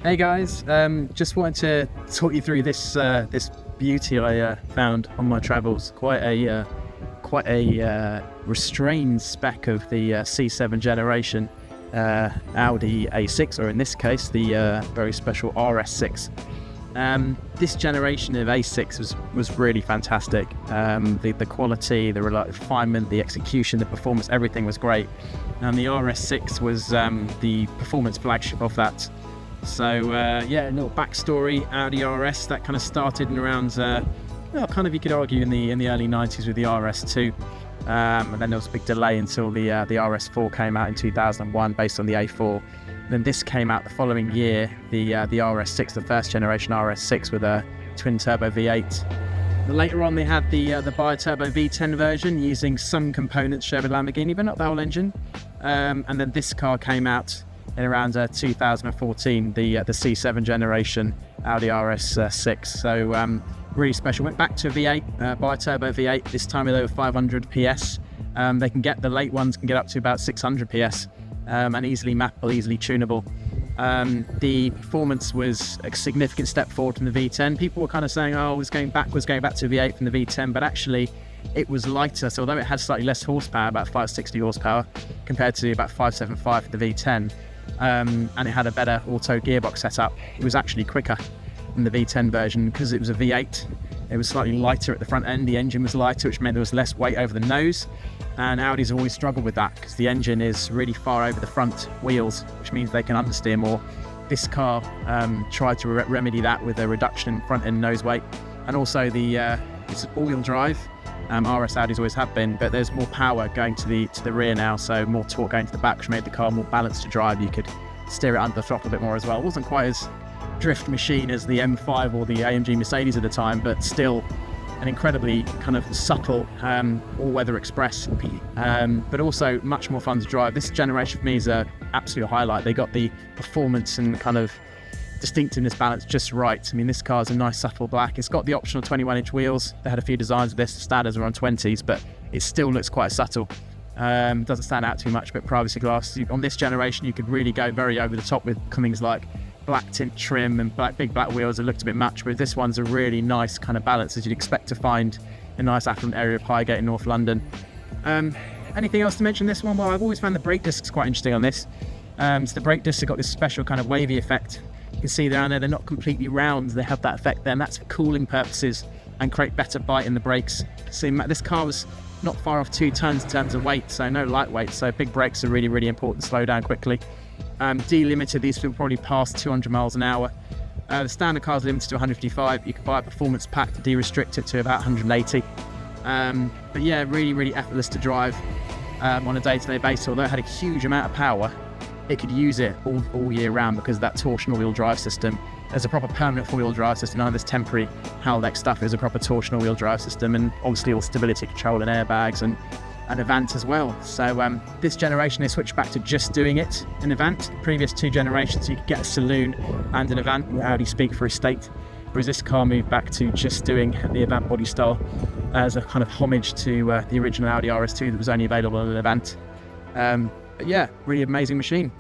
Hey guys, just wanted to talk you through this this beauty I found on my travels. Quite a restrained spec of the C7 generation Audi A6, or in this case the very special RS6. This generation of A6 was really fantastic. The quality, the refinement, the execution, the performance, everything was great. And the RS6 was the performance flagship of that. So yeah, a little backstory. Audi RS, that kind of started in around, well, kind of you could argue in the early 90s with the RS2. And then there was a big delay until the RS4 came out in 2001 based on the A4. Then this came out the following year, the RS6, the first generation RS6 with a twin turbo V8. Later on they had the bi-turbo V10 version using some components shared with Lamborghini, but not the whole engine. And then this car came out in around 2014, the C7 generation Audi RS6. So really special. Went back to V8, bi-turbo V8, this time with over 500 PS. The late ones can get up to about 600 PS. And easily mappable, easily tunable. The performance was a significant step forward from the V10. People were kind of saying, oh, it was going back to V8 from the V10, but actually it was lighter. So although it had slightly less horsepower, about 560 horsepower, compared to about 575 for the V10, and it had a better auto gearbox setup, it was actually quicker than the V10 version because it was a V8. It was slightly lighter at the front end, the engine was lighter, which meant there was less weight over the nose. And Audis always struggled with that because the engine is really far over the front wheels, which means they can understeer more. This car tried to remedy that with a reduction in front end nose weight, and also it's all-wheel drive. RS Audis always have been, but there's more power going to the rear now, so more torque going to the back, which made the car more balanced to drive. You could steer it under the throttle a bit more as well. It wasn't quite as drift machine as the M5 or the AMG Mercedes at the time, but still an incredibly kind of subtle all-weather express, but also much more fun to drive. This generation for me is an absolute highlight. They got the performance and kind of distinctiveness balance just right. I mean, this car is a nice subtle black. It's got the optional 21-inch wheels. They had a few designs of this. The standards are on 20s, but it still looks quite subtle. Doesn't stand out too much, but privacy glass. On this generation, you could really go very over the top with things like black tint trim and big black wheels that looked a bit much, but this one's a really nice kind of balance as you'd expect to find in a nice affluent area of Highgate in North London. Anything else to mention this one? Well, I've always found the brake discs quite interesting on this. So the brake discs have got this special kind of wavy effect. You can see down there, they're not completely round, they have that effect there, and that's for cooling purposes and create better bite in the brakes. See, this car was not far off 2 tons in terms of weight, so no lightweight, so big brakes are really, really important to slow down quickly. Delimited, these will probably pass 200 miles an hour. The standard car is limited to 155. You can buy a performance pack to de-restrict it to about 180. But yeah, really, really effortless to drive on a day-to-day basis. Although it had a huge amount of power, it could use it all year round because of that torsional wheel drive system. There's a proper permanent four-wheel drive system. None of this temporary Haldex stuff. Is a proper torsional wheel drive system, and obviously all stability control and airbags and Avant as well. So this generation they switched back to just doing it in Avant. The previous 2 generations you could get a saloon and an Avant, Audi speak for estate, whereas this car moved back to just doing the Avant body style as a kind of homage to the original Audi RS2 that was only available in an Avant. But yeah, really amazing machine.